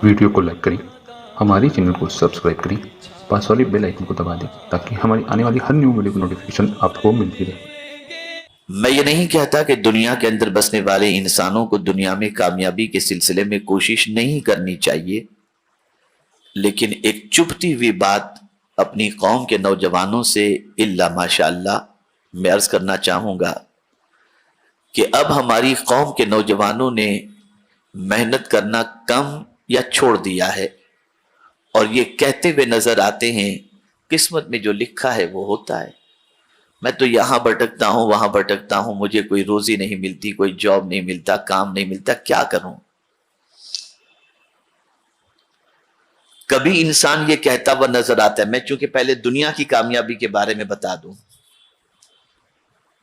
Video کو like کریں، ہمارے چینل کو سبسکرائب کریں، پاس والی بیل آئیکن کو دبا دیں تاکہ ہماری آنے والی ہر نیو ویڈیو کی نوٹیفیکیشن آپ کو ملتی رہے۔ میں یہ نہیں کہتا کہ دنیا کے اندر بسنے والے انسانوں کو دنیا میں کامیابی کے سلسلے میں کوشش نہیں کرنی چاہیے، لیکن ایک چبھتی ہوئی بات اپنی قوم کے نوجوانوں سے الا ماشاءاللہ میں عرض کرنا چاہوں گا کہ اب ہماری قوم کے نوجوانوں نے محنت کرنا کم یا چھوڑ دیا ہے، اور یہ کہتے ہوئے نظر آتے ہیں قسمت میں جو لکھا ہے وہ ہوتا ہے، میں تو یہاں بھٹکتا ہوں وہاں بھٹکتا ہوں، مجھے کوئی روزی نہیں ملتی، کوئی جاب نہیں ملتا، کام نہیں ملتا، کیا کروں؟ کبھی انسان یہ کہتا ہوا نظر آتا ہے، میں چونکہ پہلے دنیا کی کامیابی کے بارے میں بتا دوں،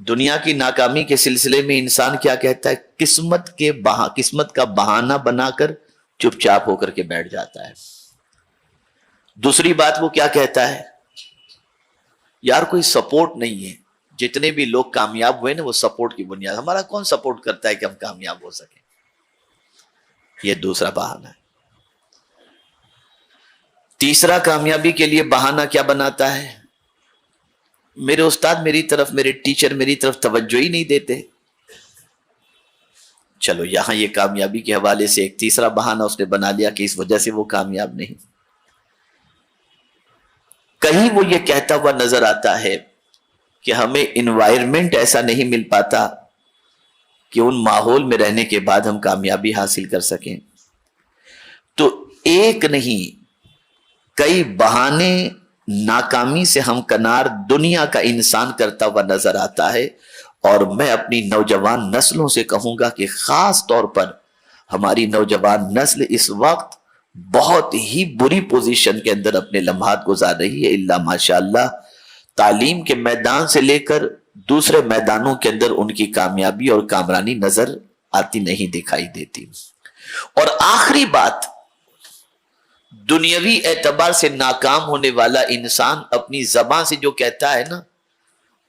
دنیا کی ناکامی کے سلسلے میں انسان کیا کہتا ہے؟ قسمت کا بہانہ بنا کر چپ چاپ ہو کر کے بیٹھ جاتا ہے۔ دوسری بات وہ کیا کہتا ہے؟ یار کوئی سپورٹ نہیں ہے، جتنے بھی لوگ کامیاب ہوئے نا وہ سپورٹ کی بنیاد، ہمارا کون سپورٹ کرتا ہے کہ ہم کامیاب ہو سکیں؟ یہ دوسرا بہانہ ہے۔ تیسرا کامیابی کے لیے بہانہ کیا بناتا ہے؟ میرے استاد میری طرف، میرے ٹیچر میری طرف توجہ ہی نہیں دیتے۔ چلو یہاں یہ کامیابی کے حوالے سے ایک تیسرا بہانہ اس نے بنا لیا کہ اس وجہ سے وہ کامیاب نہیں۔ کہیں وہ یہ کہتا ہوا نظر آتا ہے کہ ہمیں انوائرمنٹ ایسا نہیں مل پاتا کہ ان ماحول میں رہنے کے بعد ہم کامیابی حاصل کر سکیں۔ تو ایک نہیں کئی بہانے ناکامی سے ہمکنار دنیا کا انسان کرتا ہوا نظر آتا ہے، اور میں اپنی نوجوان نسلوں سے کہوں گا کہ خاص طور پر ہماری نوجوان نسل اس وقت بہت ہی بری پوزیشن کے اندر اپنے لمحات گزار رہی ہے، الا ماشاءاللہ تعلیم کے میدان سے لے کر دوسرے میدانوں کے اندر ان کی کامیابی اور کامرانی نظر آتی نہیں، دکھائی دیتی۔ اور آخری بات، دنیاوی اعتبار سے ناکام ہونے والا انسان اپنی زبان سے جو کہتا ہے نا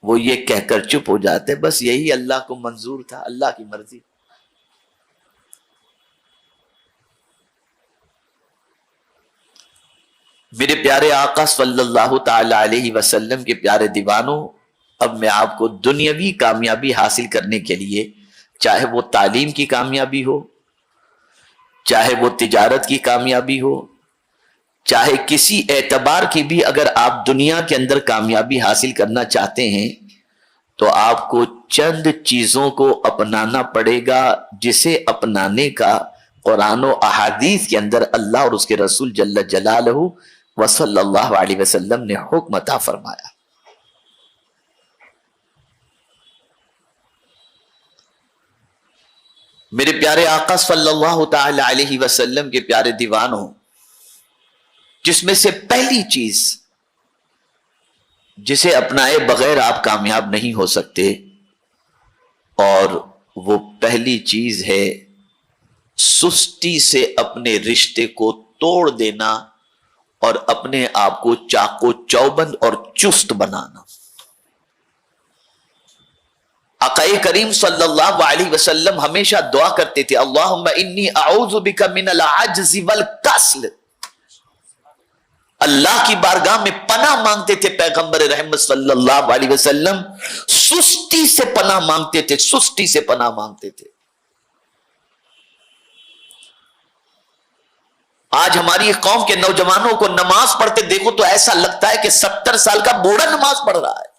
وہ یہ کہہ کر چپ ہو جاتے ہیں، بس یہی اللہ کو منظور تھا، اللہ کی مرضی۔ میرے پیارے آقا صلی اللہ تعالی علیہ وسلم کے پیارے دیوانوں، اب میں آپ کو دنیاوی کامیابی حاصل کرنے کے لیے، چاہے وہ تعلیم کی کامیابی ہو، چاہے وہ تجارت کی کامیابی ہو، چاہے کسی اعتبار کی بھی اگر آپ دنیا کے اندر کامیابی حاصل کرنا چاہتے ہیں تو آپ کو چند چیزوں کو اپنانا پڑے گا، جسے اپنانے کا قرآن و احادیث کے اندر اللہ اور اس کے رسول جل جلالہ وصلی اللہ علیہ وسلم نے حکم عطا فرمایا۔ میرے پیارے آقا صلی اللہ تعالی علیہ وسلم کے پیارے دیوانوں، جس میں سے پہلی چیز جسے اپنائے بغیر آپ کامیاب نہیں ہو سکتے، اور وہ پہلی چیز ہے سستی سے اپنے رشتے کو توڑ دینا اور اپنے آپ کو چاق و چوبند اور چست بنانا۔ آقا کریم صلی اللہ علیہ وسلم ہمیشہ دعا کرتے تھے، اللہم انی اعوذ بک من العجز والکسل، اللہ کی بارگاہ میں پناہ مانگتے تھے پیغمبر رحمت صلی اللہ علیہ وسلم، سستی سے پناہ مانگتے تھے، سستی سے پناہ مانگتے تھے۔ آج ہماری قوم کے نوجوانوں کو نماز پڑھتے دیکھو تو ایسا لگتا ہے کہ 70 سال کا بوڑھا نماز پڑھ رہا ہے۔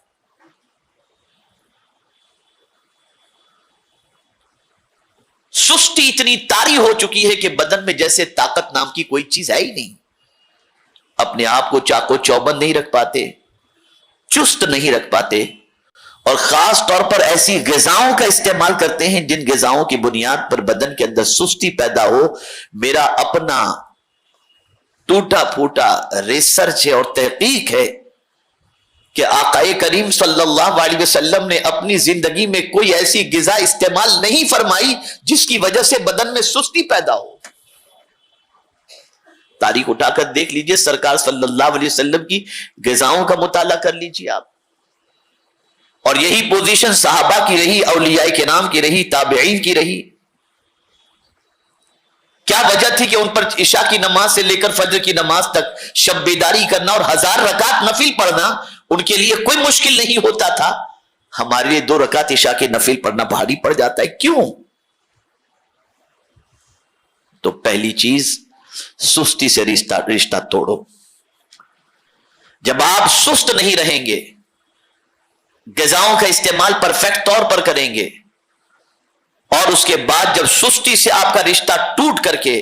سستی اتنی طاری ہو چکی ہے کہ بدن میں جیسے طاقت نام کی کوئی چیز ہے ہی نہیں، اپنے آپ کو چاق و چوبند نہیں رکھ پاتے، چست نہیں رکھ پاتے، اور خاص طور پر ایسی غذاؤں کا استعمال کرتے ہیں جن غذاؤں کی بنیاد پر بدن کے اندر سستی پیدا ہو۔ میرا اپنا ٹوٹا پھوٹا ریسرچ ہے اور تحقیق ہے کہ آقا کریم صلی اللہ علیہ وسلم نے اپنی زندگی میں کوئی ایسی غذا استعمال نہیں فرمائی جس کی وجہ سے بدن میں سستی پیدا ہو۔ تاریخ اٹھا کر دیکھ لیجئے، سرکار صلی اللہ علیہ وسلم کی غذاؤں کا مطالعہ کر لیجئے آپ، اور یہی پوزیشن صحابہ کی رہی، اولیاء کرام کی رہی، تابعین کی رہی۔ کیا وجہ تھی کہ ان پر عشاء کی نماز سے لے کر فجر کی نماز تک شب بیداری کرنا اور 1000 رکعت نفل پڑھنا ان کے لیے کوئی مشکل نہیں ہوتا تھا؟ ہمارے لیے 2 رکعت عشاء کے نفل پڑھنا بھاری پڑ جاتا ہے، کیوں؟ تو پہلی چیز، سستی سے رشتہ توڑو۔ جب آپ سست نہیں رہیں گے، غذاؤں کا استعمال پرفیکٹ طور پر کریں گے، اور اس کے بعد جب سستی سے آپ کا رشتہ ٹوٹ کر کے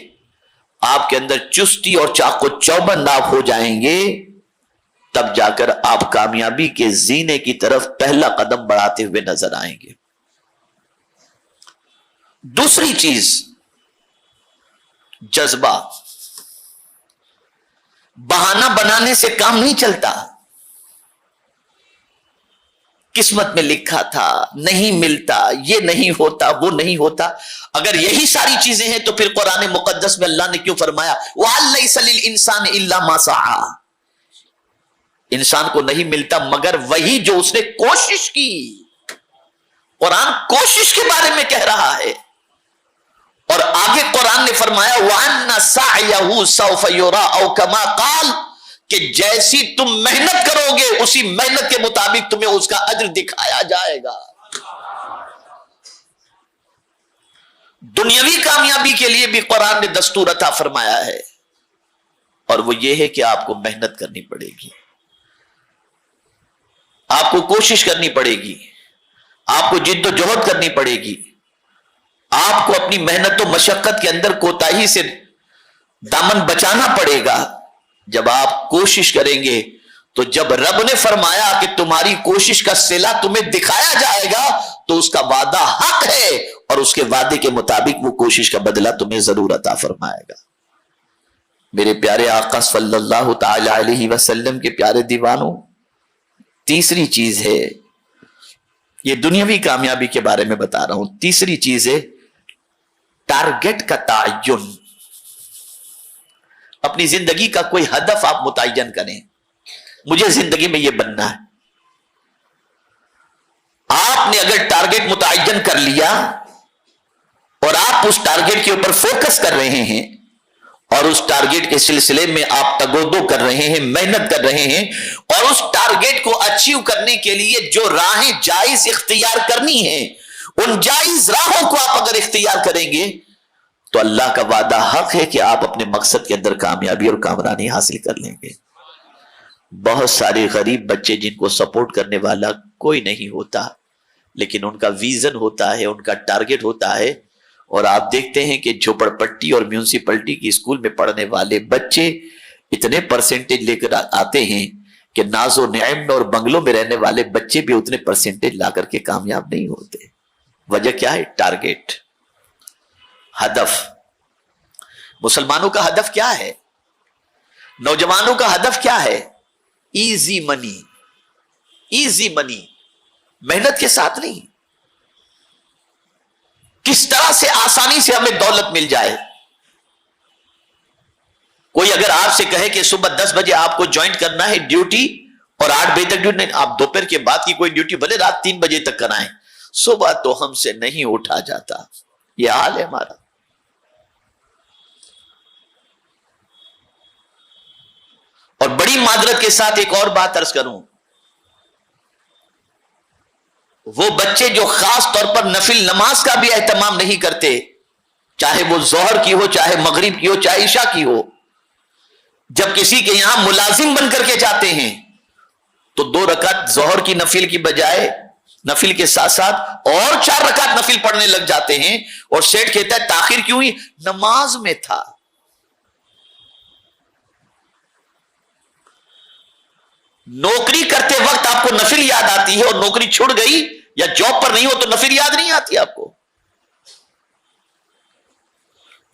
آپ کے اندر چستی اور چاق و چوبند آپ ہو جائیں گے، تب جا کر آپ کامیابی کے زینے کی طرف پہلا قدم بڑھاتے ہوئے نظر آئیں گے۔ دوسری چیز، جذبہ۔ بہانہ بنانے سے کام نہیں چلتا۔ قسمت میں لکھا تھا، نہیں ملتا، یہ نہیں ہوتا، وہ نہیں ہوتا۔ اگر یہی ساری چیزیں ہیں تو پھر قرآن مقدس میں اللہ نے کیوں فرمایا وَأَن لَيْسَ لِلْإِنسَانِ إِلَّا مَا سَعَىٰ؟ انسان کو نہیں ملتا مگر وہی جو اس نے کوشش کی۔ قرآن کوشش کے بارے میں کہہ رہا ہے، اور آگے قرآن نے فرمایا وَأَنَّ سَعْيَهُ سَوْفَ يُرَىٰ أَوْ كَمَا قَالَ، کہ جیسی تم محنت کرو گے اسی محنت کے مطابق تمہیں اس کا اجر دکھایا جائے گا۔ دنیاوی کامیابی کے لیے بھی قرآن نے دستور عطا فرمایا ہے، اور وہ یہ ہے کہ آپ کو محنت کرنی پڑے گی، آپ کو کوشش کرنی پڑے گی، آپ کو جد و جہد کرنی پڑے گی، آپ کو اپنی محنت و مشقت کے اندر کوتاہی سے دامن بچانا پڑے گا۔ جب آپ کوشش کریں گے تو جب رب نے فرمایا کہ تمہاری کوشش کا صلہ تمہیں دکھایا جائے گا تو اس کا وعدہ حق ہے، اور اس کے وعدے کے مطابق وہ کوشش کا بدلہ تمہیں ضرور عطا فرمائے گا۔ میرے پیارے آقا صلی اللہ تعالی علیہ وسلم کے پیارے دیوانوں، تیسری چیز ہے، یہ دنیاوی کامیابی کے بارے میں بتا رہا ہوں، تیسری چیز ہے ٹارگٹ کا تعین۔ اپنی زندگی کا کوئی ہدف آپ متعین کریں، مجھے زندگی میں یہ بننا ہے۔ آپ نے اگر ٹارگٹ متعین کر لیا اور آپ اس ٹارگٹ کے اوپر فوکس کر رہے ہیں اور اس ٹارگٹ کے سلسلے میں آپ تگودو کر رہے ہیں، محنت کر رہے ہیں، اور اس ٹارگٹ کو اچیو کرنے کے لیے جو راہیں جائز اختیار کرنی ہیں ان جائز راہوں کو آپ اگر اختیار کریں گے تو اللہ کا وعدہ حق ہے کہ آپ اپنے مقصد کے اندر کامیابی اور کامرانی حاصل کر لیں گے۔ بہت سارے غریب بچے جن کو سپورٹ کرنے والا کوئی نہیں ہوتا، لیکن ان کا ویژن ہوتا ہے، ان کا ٹارگٹ ہوتا ہے، اور آپ دیکھتے ہیں کہ جھوپڑ پٹی اور میونسپلٹی کی اسکول میں پڑھنے والے بچے اتنے پرسنٹیج لے کر آتے ہیں کہ ناز و نعیم میں اور بنگلوں میں رہنے والے بچے بھی اتنے پرسنٹیج لا کر کے کامیاب نہیں ہوتے۔ وجہ کیا ہے؟ ٹارگٹ، ہدف۔ مسلمانوں کا ہدف کیا ہے؟ نوجوانوں کا ہدف کیا ہے؟ ایزی منی، ایزی منی، محنت کے ساتھ نہیں، کس طرح سے آسانی سے ہمیں دولت مل جائے۔ کوئی اگر آپ سے کہے کہ صبح 10 بجے آپ کو جوائن کرنا ہے ڈیوٹی اور 8 بجے تک ڈیوٹی، آپ دوپہر کے بعد کی کوئی ڈیوٹی بھلے رات 3 بجے تک کرائیں، صبح تو ہم سے نہیں اٹھا جاتا، یہ حال ہے ہمارا۔ اور بڑی معذرت کے ساتھ ایک اور بات عرض کروں، وہ بچے جو خاص طور پر نفل نماز کا بھی اہتمام نہیں کرتے، چاہے وہ ظہر کی ہو، چاہے مغرب کی ہو، چاہے عشاء کی ہو، جب کسی کے یہاں ملازم بن کر کے جاتے ہیں تو 2 رکعت ظہر کی نفل کی بجائے نفل کے ساتھ ساتھ اور 4 رکعت نفل پڑھنے لگ جاتے ہیں، اور سیٹ کہتا ہے تاخیر کیوں ہوئی؟ نماز میں تھا۔ نوکری کرتے وقت آپ کو نفل یاد آتی ہے، اور نوکری چھوڑ گئی یا جاب پر نہیں ہو تو نفل یاد نہیں آتی آپ کو۔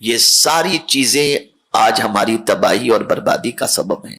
یہ ساری چیزیں آج ہماری تباہی اور بربادی کا سبب ہیں۔